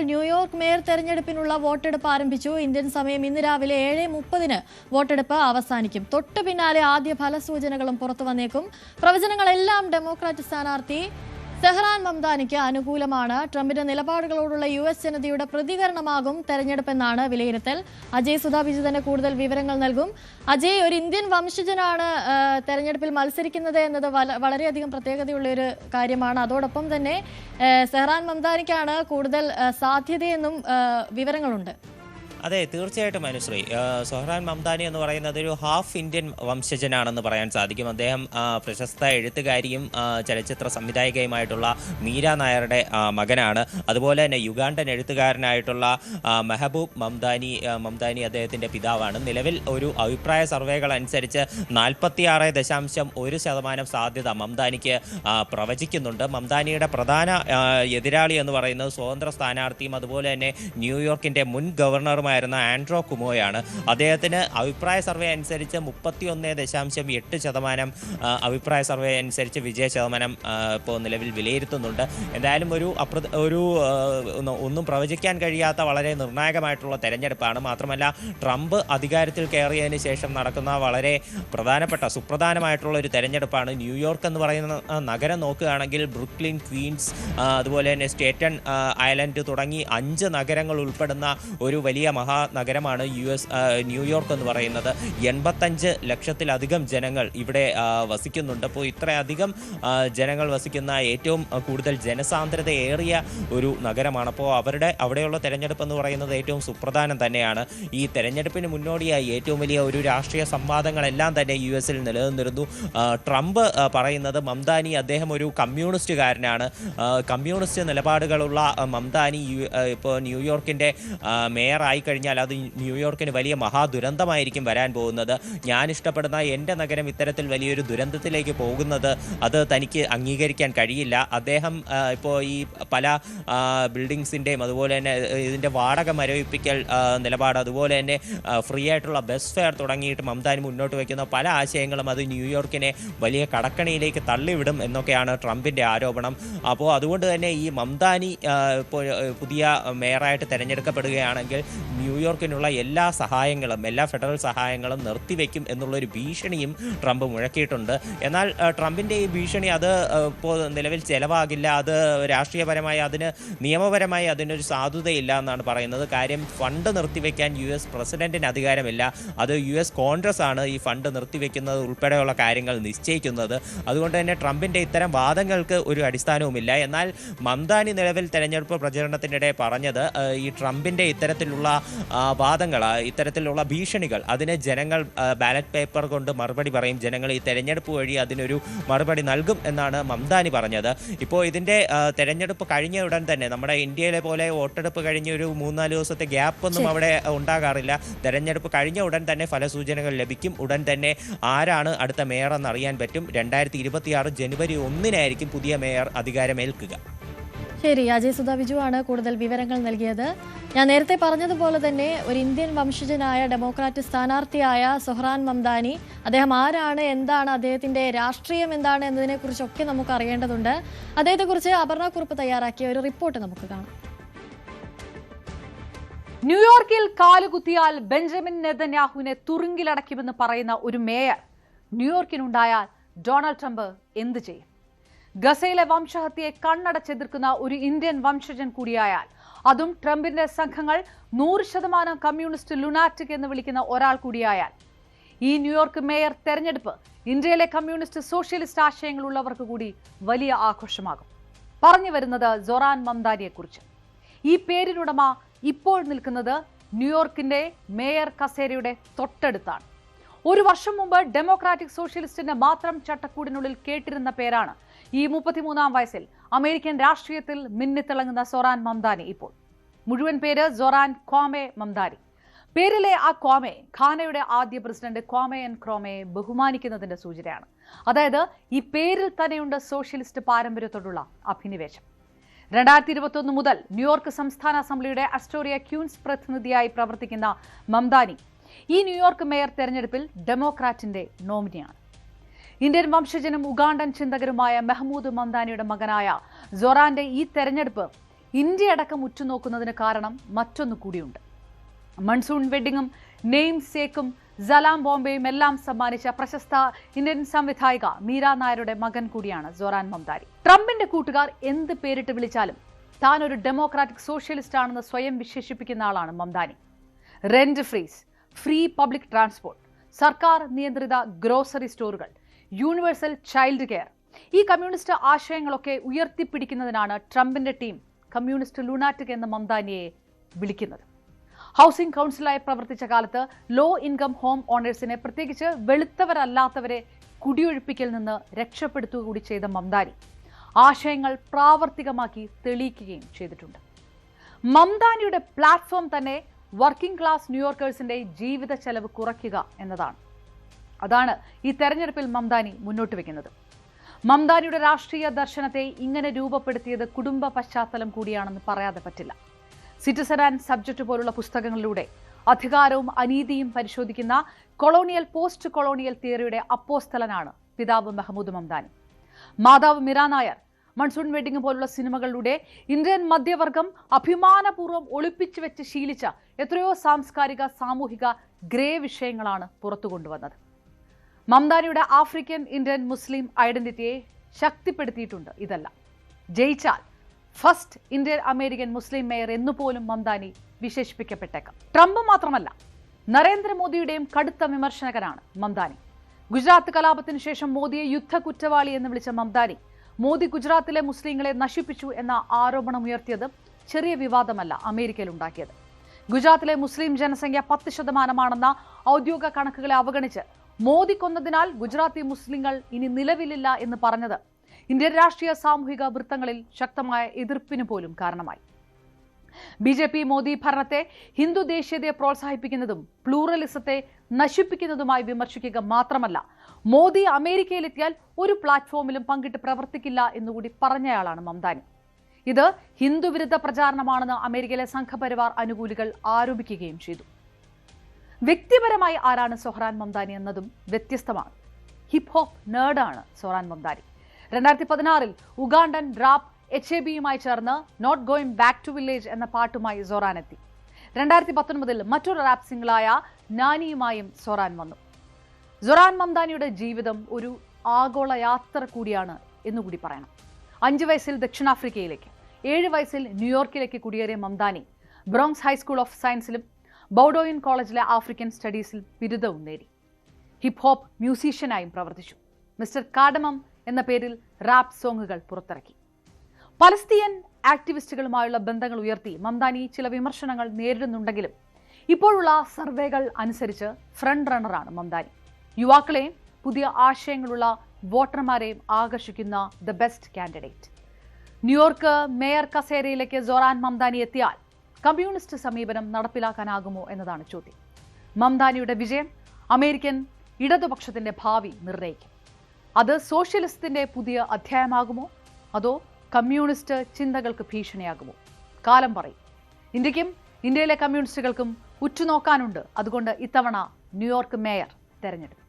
New York mayor തെരഞ്ഞെടുപ്പിനുള്ള വോട്ടെടുപ്പ് ആരംഭിച്ചു. ഇന്ത്യൻ സമയം ഇന്ന് രാവിലെ 7:30 വോട്ടെടുപ്പ് അവസാനിക്കും. തൊട്ടു പിന്നാലെ ആദ്യ ഫലസൂചനകളും പുറത്തു വന്നേക്കും. പ്രവചനങ്ങളെല്ലാം ഡെമോക്രാറ്റ് സ്ഥാനാർത്ഥി സെഹ്റാൻ മംദാനിക്ക് അനുകൂലമാണ്. ട്രംപിന്റെ നിലപാടുകളോടുള്ള US ജനതയുടെ പ്രതികരണമാകും തെരഞ്ഞെടുപ്പെന്നാണ് വിലയിരുത്തൽ. അജയ് സുധാ ബിജു തന്നെ കൂടുതൽ വിവരങ്ങൾ നൽകും. അജയ്, ഒരു ഇന്ത്യൻ വംശജനാണ് തെരഞ്ഞെടുപ്പിൽ മത്സരിക്കുന്നത് എന്നത് വളരെയധികം പ്രത്യേകതയുള്ള ഒരു കാര്യമാണ്. അതോടൊപ്പം തന്നെ സെഹ്റാൻ മംദാനിക്കാണ് കൂടുതൽ സാധ്യതയെന്നും വിവരങ്ങളുണ്ട്. അതെ, തീർച്ചയായിട്ടും അനുശ്രീ. സെഹ്റാൻ മംദാനി എന്ന് പറയുന്നത് ഒരു ഹാഫ് ഇന്ത്യൻ വംശജനാണെന്ന് പറയാൻ സാധിക്കും. അദ്ദേഹം പ്രശസ്ത എഴുത്തുകാരിയും ചലച്ചിത്ര സംവിധായികയുമായിട്ടുള്ള മീര നായരുടെ മകനാണ്. അതുപോലെ തന്നെ യുഗാണ്ടൻ എഴുത്തുകാരനായിട്ടുള്ള മെഹബൂബ് മംദാനി അദ്ദേഹത്തിൻ്റെ പിതാവാണ്. നിലവിൽ ഒരു അഭിപ്രായ സർവേകൾ അനുസരിച്ച് 46.1% സാധ്യത മംദാനിക്ക് പ്രവചിക്കുന്നുണ്ട്. മംദാനിയുടെ പ്രധാന എതിരാളി എന്ന് പറയുന്നത് സ്വതന്ത്ര സ്ഥാനാർത്ഥിയും അതുപോലെ തന്നെ ന്യൂയോർക്കിൻ്റെ മുൻ ഗവർണറുമായ ആൻഡ്രോ കുമോയാണ്. അദ്ദേഹത്തിന് അഭിപ്രായ സർവേ അനുസരിച്ച് 31.8% അഭിപ്രായ സർവേ അനുസരിച്ച് വിജയ ശതമാനം ഇപ്പോൾ നിലവിൽ വിലയിരുത്തുന്നുണ്ട്. എന്തായാലും ഒന്നും പ്രവചിക്കാൻ കഴിയാത്ത വളരെ നിർണായകമായിട്ടുള്ള തെരഞ്ഞെടുപ്പാണ്. മാത്രമല്ല, ട്രംപ് അധികാരത്തിൽ കയറിയതിന് ശേഷം നടക്കുന്ന വളരെ സുപ്രധാനമായിട്ടുള്ള ഒരു തെരഞ്ഞെടുപ്പാണ്. ന്യൂയോർക്ക് എന്ന് പറയുന്ന നഗരം നോക്കുകയാണെങ്കിൽ ബ്രുക്ലിൻ, ക്വീൻസ്, അതുപോലെ തന്നെ സ്റ്റേറ്റൻ ഐലൻഡ് തുടങ്ങി 5 നഗരങ്ങൾ ഉൾപ്പെടുന്ന ഒരു വലിയ മഹാനഗരമാണ് ന്യൂയോർക്ക് എന്ന് പറയുന്നത്. 85 ലക്ഷത്തിലധികം ജനങ്ങൾ ഇവിടെ വസിക്കുന്നുണ്ട്. അപ്പോൾ ഇത്രയധികം ജനങ്ങൾ വസിക്കുന്ന ഏറ്റവും കൂടുതൽ ജനസാന്ദ്രതയേറിയ ഒരു നഗരമാണ്. അപ്പോൾ അവിടെയുള്ള തെരഞ്ഞെടുപ്പ് എന്ന് പറയുന്നത് ഏറ്റവും സുപ്രധാനം തന്നെയാണ്. ഈ തെരഞ്ഞെടുപ്പിന് മുന്നോടിയായി ഏറ്റവും വലിയ ഒരു രാഷ്ട്രീയ സംവാദങ്ങളെല്ലാം തന്നെ US-ൽ നിലനിന്നിരുന്നു. ട്രംപ് പറയുന്നത് മംദാനി അദ്ദേഹം ഒരു കമ്മ്യൂണിസ്റ്റുകാരനാണ്. കമ്മ്യൂണിസ്റ്റ് നിലപാടുകളുള്ള മംദാനി ഇപ്പോൾ ന്യൂയോർക്കിൻ്റെ മേയറായി കഴിഞ്ഞാൽ അത് ന്യൂയോർക്കിന് വലിയ മഹാദുരന്തമായിരിക്കും വരാൻ പോകുന്നത്. ഞാൻ ഇഷ്ടപ്പെടുന്ന എൻ്റെ നഗരം ഇത്തരത്തിൽ വലിയൊരു ദുരന്തത്തിലേക്ക് പോകുന്നത് അത് തനിക്ക് അംഗീകരിക്കാൻ കഴിയില്ല. അദ്ദേഹം ഇപ്പോൾ ഈ പല ബിൽഡിങ്സിൻ്റെയും അതുപോലെ തന്നെ ഇതിൻ്റെ വാടക മരവിപ്പിക്കൽ നിലപാട്, അതുപോലെ തന്നെ ഫ്രീ ആയിട്ടുള്ള ബസ് ഫെയർ തുടങ്ങിയിട്ട് മംദാനി മുന്നോട്ട് വയ്ക്കുന്ന പല ആശയങ്ങളും അത് ന്യൂയോർക്കിനെ വലിയ കടക്കണിയിലേക്ക് തള്ളിവിടും എന്നൊക്കെയാണ് ട്രംപിൻ്റെ ആരോപണം. അപ്പോൾ അതുകൊണ്ട് തന്നെ ഈ മംദാനി ഇപ്പോൾ പുതിയ മേയറായിട്ട് തിരഞ്ഞെടുക്കപ്പെടുകയാണെങ്കിൽ ന്യൂയോർക്കിനുള്ള എല്ലാ ഫെഡറൽ സഹായങ്ങളും നിർത്തിവെക്കും എന്നുള്ളൊരു ഭീഷണിയും ട്രംപ് മുഴക്കിയിട്ടുണ്ട്. എന്നാൽ ട്രംപിൻ്റെ ഈ ഭീഷണി അത് ഇപ്പോൾ നിലവിൽ ചെലവാകില്ല. അത് രാഷ്ട്രീയപരമായി നിയമപരമായി അതിനൊരു സാധുതയില്ല എന്നാണ് പറയുന്നത്. കാര്യം, ഫണ്ട് നിർത്തിവെക്കാൻ US പ്രസിഡന്റിന് അധികാരമില്ല. അത് US കോൺഗ്രസ് ആണ് ഈ ഫണ്ട് നിർത്തിവെക്കുന്നത് ഉൾപ്പെടെയുള്ള കാര്യങ്ങൾ നിശ്ചയിക്കുന്നത്. അതുകൊണ്ട് തന്നെ ട്രംപിൻ്റെ ഇത്തരം വാദങ്ങൾക്ക് ഒരു അടിസ്ഥാനവുമില്ല. എന്നാൽ മംദാനി നിലവിൽ തെരഞ്ഞെടുപ്പ് പ്രചരണത്തിനിടെ പറഞ്ഞത് ഈ ട്രംപിൻ്റെ ഇത്തരത്തിലുള്ള വാദങ്ങൾ, ഇത്തരത്തിലുള്ള ഭീഷണികൾ, അതിന് ജനങ്ങൾ ബാലറ്റ് പേപ്പർ കൊണ്ട് മറുപടി പറയും. ജനങ്ങൾ ഈ തെരഞ്ഞെടുപ്പ് വഴി അതിനൊരു മറുപടി നൽകും എന്നാണ് മംദാനി പറഞ്ഞത്. ഇപ്പോൾ ഇതിൻ്റെ തെരഞ്ഞെടുപ്പ് കഴിഞ്ഞ ഉടൻ തന്നെ, നമ്മുടെ ഇന്ത്യയിലെ പോലെ വോട്ടെടുപ്പ് കഴിഞ്ഞ ഒരു 3-4 ദിവസത്തെ ഗ്യാപ്പൊന്നും അവിടെ ഉണ്ടാകാറില്ല. തെരഞ്ഞെടുപ്പ് കഴിഞ്ഞ ഉടൻ തന്നെ ഫലസൂചനകൾ ലഭിക്കും. ഉടൻ തന്നെ ആരാണ് അടുത്ത മേയർ എന്നറിയാൻ പറ്റും. 2026 ജനുവരി 1 പുതിയ മേയർ അധികാരമേൽക്കുക. ശരി, അജയ് സുധാ ബിജു ആണ് കൂടുതൽ വിവരങ്ങൾ നൽകിയത്. ഞാൻ നേരത്തെ പറഞ്ഞതുപോലെ തന്നെ ഒരു ഇന്ത്യൻ വംശജനായ ഡെമോക്രാറ്റ് സ്ഥാനാർത്ഥിയായ സെഹ്റാൻ മംദാനി, അദ്ദേഹം ആരാണ്, എന്താണ് അദ്ദേഹത്തിന്റെ രാഷ്ട്രീയം എന്താണ് എന്നതിനെക്കുറിച്ചൊക്കെ നമുക്ക് അറിയേണ്ടതുണ്ട്. അദ്ദേഹത്തെക്കുറിച്ച് അപർണ കുറുപ്പ് തയ്യാറാക്കിയ ഒരു റിപ്പോർട്ട് നമുക്ക് കാണാം. ന്യൂയോർക്കിൽ കാലുകുത്തിയാൽ ബെഞ്ചമിൻ നെതന്യാഹുവിനെ തുറുങ്കിലടയ്ക്കുമെന്ന് പറയുന്ന ഒരു മേയർ ന്യൂയോർക്കിനുണ്ടായാൽ ഡൊണാൾഡ് ട്രംപ് എന്ത് ചെയ്യും? ഗസയിലെ വംശഹത്യയെ കണ്ണടച്ചെതിർക്കുന്ന ഒരു ഇന്ത്യൻ വംശജൻ കൂടിയായാൽ, അതും ട്രംപിന്റെ സംഘങ്ങൾ 100% കമ്മ്യൂണിസ്റ്റ് ലുനാറ്റിക് എന്ന് വിളിക്കുന്ന ഒരാൾ കൂടിയായാൽ, ഈ ന്യൂയോർക്ക് മേയർ തെരഞ്ഞെടുപ്പ് ഇന്ത്യയിലെ കമ്മ്യൂണിസ്റ്റ് സോഷ്യലിസ്റ്റ് ആശയങ്ങളുള്ളവർക്ക് കൂടി വലിയ ആഘോഷമാകും. പറഞ്ഞു വരുന്നത് സെഹ്റാൻ മംദാനിയെക്കുറിച്ച്. ഈ പേരിനുടമ ഇപ്പോൾ നിൽക്കുന്നത് ന്യൂയോർക്കിന്റെ മേയർ കസേരയുടെ തൊട്ടടുത്താണ്. ഒരു വർഷം മുമ്പ് ഡെമോക്രാറ്റിക് സോഷ്യലിസ്റ്റിന്റെ മാത്രം ചട്ടക്കൂടിനുള്ളിൽ കേട്ടിരുന്ന പേരാണ് ഈ 33-ാം വയസ്സിൽ അമേരിക്കൻ രാഷ്ട്രീയത്തിൽ മിന്നിത്തിളങ്ങുന്ന സെഹ്റാൻ മംദാനി. ഇപ്പോൾ മുഴുവൻ പേര് സെഹ്റാൻ ക്വാമെ മംദാനി. പേരിലെ ആ ക്വാമെ ഘാനയുടെ ആദ്യ പ്രസിഡന്റ് ക്വാമെ ക്രോമയെ ബഹുമാനിക്കുന്നതിന്റെ സൂചനയാണ്. അതായത് ഈ പേരിൽ തന്നെയുണ്ട് സോഷ്യലിസ്റ്റ് പാരമ്പര്യത്തോടുള്ള അഭിനിവേശം. 2021 മുതൽ ന്യൂയോർക്ക് സംസ്ഥാന അസംബ്ലിയുടെ അസ്റ്റോറിയ ക്യൂൻസ് പ്രതിനിധിയായി പ്രവർത്തിക്കുന്ന മംദാനി ഈ ന്യൂയോർക്ക് മേയർ തെരഞ്ഞെടുപ്പിൽ ഡെമോക്രാറ്റിന്റെ നോമിനിയാണ്. ഇന്ത്യൻ വംശജനും ഉഗാണ്ടൻ ചിന്തകരുമായ മെഹ്മൂദ് മംദാനിയുടെ മകനായ സെഹ്റാന്റെ ഈ തെരഞ്ഞെടുപ്പ് ഇന്ത്യ അടക്കം ഉറ്റുനോക്കുന്നതിന് കാരണം മറ്റൊന്നു കൂടിയുണ്ട്. മൺസൂൺ വെഡിങ്ങും നെയിം സേക്കും സലാം ബോംബെയും എല്ലാം സമ്മാനിച്ച പ്രശസ്ത ഇന്ത്യൻ സംവിധായിക മീര നായരുടെ മകൻ കൂടിയാണ് സൊറാൻ മംദാനി. ട്രംപിന്റെ കൂട്ടുകാർ എന്ത് പേരിട്ട് വിളിച്ചാലും താൻ ഒരു ഡെമോക്രാറ്റിക് സോഷ്യലിസ്റ്റ് ആണെന്ന് സ്വയം വിശേഷിപ്പിക്കുന്ന ആളാണ് Mamdani. Rent freeze, free public transport, സർക്കാർ നിയന്ത്രിത ഗ്രോസറി സ്റ്റോറുകൾ, യൂണിവേഴ്സൽ ചൈൽഡ് കെയർ, ഈ കമ്മ്യൂണിസ്റ്റ് ആശയങ്ങളൊക്കെ ഉയർത്തിപ്പിടിക്കുന്നതിനാണ് ട്രംപിന്റെ ടീം കമ്മ്യൂണിസ്റ്റ് ലുനാറ്റിക് എന്ന മംദാനിയെ വിളിക്കുന്നത്. ഹൗസിംഗ് കൗൺസിലായി പ്രവർത്തിച്ച കാലത്ത് ലോ ഇൻകം ഹോം ഓണേഴ്സിനെ, പ്രത്യേകിച്ച് വെളുത്തവരല്ലാത്തവരെ കുടിയൊഴിപ്പിക്കൽ നിന്ന് രക്ഷപ്പെടുത്തുക കൂടി ചെയ്ത മംദാനി ആശയങ്ങൾ പ്രാവർത്തികമാക്കി തെളിയിക്കുകയും ചെയ്തിട്ടുണ്ട്. മംദാനിയുടെ പ്ലാറ്റ്ഫോം തന്നെ വർക്കിംഗ് ക്ലാസ് ന്യൂയോർക്കേഴ്സിന്റെ ജീവിത ചെലവ് കുറയ്ക്കുക എന്നതാണ്. അതാണ് ഈ തെരഞ്ഞെടുപ്പിൽ മംദാനി മുന്നോട്ട് വെക്കുന്നത്. മംദാനിയുടെ രാഷ്ട്രീയ ദർശനത്തെ ഇങ്ങനെ രൂപപ്പെടുത്തിയത് കുടുംബ പശ്ചാത്തലം കൂടിയാണെന്ന് പറയാതെ പറ്റില്ല. സിറ്റിസൺ ആൻഡ് സബ്ജക്റ്റ് പോലുള്ള പുസ്തകങ്ങളിലൂടെ അധികാരവും അനീതിയും പരിശോധിക്കുന്ന കൊളോണിയൽ പോസ്റ്റ് കൊളോണിയൽ തിയറിയുടെ അപ്പോസ്തലനാണ് പിതാവ് മെഹ്മൂദ് മംദാനി. മാതാവ് മീര നായർ മൺസൂൺ വെഡിങ് പോലുള്ള സിനിമകളിലൂടെ ഇന്ത്യൻ മധ്യവർഗം അഭിമാനപൂർവ്വം ഒളിപ്പിച്ചു വെച്ച് ശീലിച്ച എത്രയോ സാംസ്കാരിക സാമൂഹിക ഗ്രേ വിഷയങ്ങളാണ് പുറത്തു കൊണ്ടുവന്നത്. മംദാനിയുടെ ആഫ്രിക്കൻ ഇന്ത്യൻ മുസ്ലിം ഐഡന്റിറ്റിയെ ശക്തിപ്പെടുത്തിയിട്ടുണ്ട് ഇതെല്ലാം. ജയിച്ചാൽ first Indian American Muslim mayor എന്നുപോലും മംദാനി വിശേഷിപ്പിക്കപ്പെട്ടേക്കാം. ട്രംപ് മാത്രമല്ല, നരേന്ദ്രമോദിയുടെയും കടുത്ത വിമർശകനാണ് മംദാനി. ഗുജറാത്ത് കലാപത്തിന് ശേഷം മോദിയെ യുദ്ധ കുറ്റവാളി എന്ന് വിളിച്ച മംദാനി മോദി ഗുജറാത്തിലെ മുസ്ലിങ്ങളെ നശിപ്പിച്ചു എന്ന ആരോപണം ഉയർത്തിയത് ചെറിയ വിവാദമല്ല അമേരിക്കയിൽ ഉണ്ടാക്കിയത്. ഗുജറാത്തിലെ മുസ്ലിം ജനസംഖ്യ 10% ഔദ്യോഗിക കണക്കുകളെ അവഗണിച്ച് മോദി കൊന്നതിനാൽ ഗുജറാത്തി മുസ്ലിങ്ങൾ ഇനി നിലവിലില്ല എന്ന് പറഞ്ഞത് ഇന്ത്യൻ രാഷ്ട്രീയ സാമൂഹിക വൃത്തങ്ങളിൽ ശക്തമായ എതിർപ്പിന് പോലും കാരണമായി. ബി.ജെ.പി. മോദി ഭരണത്തെ ഹിന്ദു ദേശീയതയെ പ്രോത്സാഹിപ്പിക്കുന്നതും പ്ലൂറലിസത്തെ നശിപ്പിക്കുന്നതുമായി വിമർശിക്കുക മാത്രമല്ല, മോദി അമേരിക്കയിലെത്തിയാൽ ഒരു പ്ലാറ്റ്ഫോമിലും പങ്കിട്ട് പ്രവർത്തിക്കില്ല എന്നുകൂടി പറഞ്ഞയാളാണ് മംദാനി. ഇത് ഹിന്ദു വിരുദ്ധ പ്രചാരണമാണെന്ന് അമേരിക്കയിലെ സംഘപരിവാർ അനുകൂലികൾ ആരോപിക്കുകയും ചെയ്തു. വ്യക്തിപരമായി ആരാണ് സൊഹ്റാൻ മംദാനി എന്നതും വ്യത്യസ്തമാണ്. ഹിപ് ഹോപ്പ് നേർഡാണ് സൊഹ്റാൻ മംദാനി. 2016 ഉഗാണ്ടൻ റാപ്പ് HABയുമായി ചേർന്ന് not going back to village എന്ന പാട്ടുമായി സൊറാൻ എത്തി. 2019 മറ്റൊരു റാപ്പ് സിംഗിളായ നാനിയുമായും സൊറാൻ വന്നു. സൊറാൻ മംദാനിയുടെ ജീവിതം ഒരു ആഗോള യാത്ര കൂടിയാണ് എന്നുകൂടി പറയണം. 5 വയസ്സിൽ ദക്ഷിണാഫ്രിക്കയിലേക്ക്, 7 വയസ്സിൽ ന്യൂയോർക്കിലേക്ക് കുടിയേറിയ മംദാനി ബ്രോങ്സ് ഹൈസ്കൂൾ ഓഫ് സയൻസിലും ബൗഡോയിൻ കോളേജിലെ ആഫ്രിക്കൻ സ്റ്റഡീസിൽ ബിരുദവും നേടി. ഹിപ് ഹോപ്പ് മ്യൂസീഷ്യനായും പ്രവർത്തിച്ചു. മിസ്റ്റർ കാഡമം എന്ന പേരിൽ റാപ്പ് സോങ്ങുകൾ പുറത്തിറക്കി. പലസ്തീൻ ആക്ടിവിസ്റ്റുകളുമായുള്ള ബന്ധങ്ങൾ ഉയർത്തി മംദാനി ചില വിമർശനങ്ങൾ നേരിടുന്നുണ്ടെങ്കിലും ഇപ്പോഴുള്ള സർവേകൾ അനുസരിച്ച് ഫ്രണ്ട് റണ്ണറാണ് മംദാനി. യുവാക്കളെയും പുതിയ ആശയങ്ങളുള്ള വോട്ടർമാരെയും ആകർഷിക്കുന്ന the best candidate. New York mayor കസേരയിലേക്ക് സൊറാൻ മംദാനി എത്തിയാൽ കമ്മ്യൂണിസ്റ്റ് സമീപനം നടപ്പിലാക്കാനാകുമോ എന്നതാണ് ചോദ്യം. മംദാനിയുടെ വിജയം അമേരിക്കൻ ഇടതുപക്ഷത്തിന്റെ ഭാവി നിർണ്ണയിക്കും. അത് സോഷ്യലിസത്തിന്റെ പുതിയ അധ്യായമാകുമോ അതോ കമ്മ്യൂണിസ്റ്റ് ചിന്തകൾക്ക് ഭീഷണിയാകുമോ? കാലം പറയും. ഇന്ത്യക്കും ഇന്ത്യയിലെ കമ്മ്യൂണിസ്റ്റുകൾക്കും ഉറ്റുനോക്കാനുണ്ട്. അതുകൊണ്ട് ഇത്തവണ ന്യൂയോർക്ക് മേയർ തെരഞ്ഞെടുപ്പ്.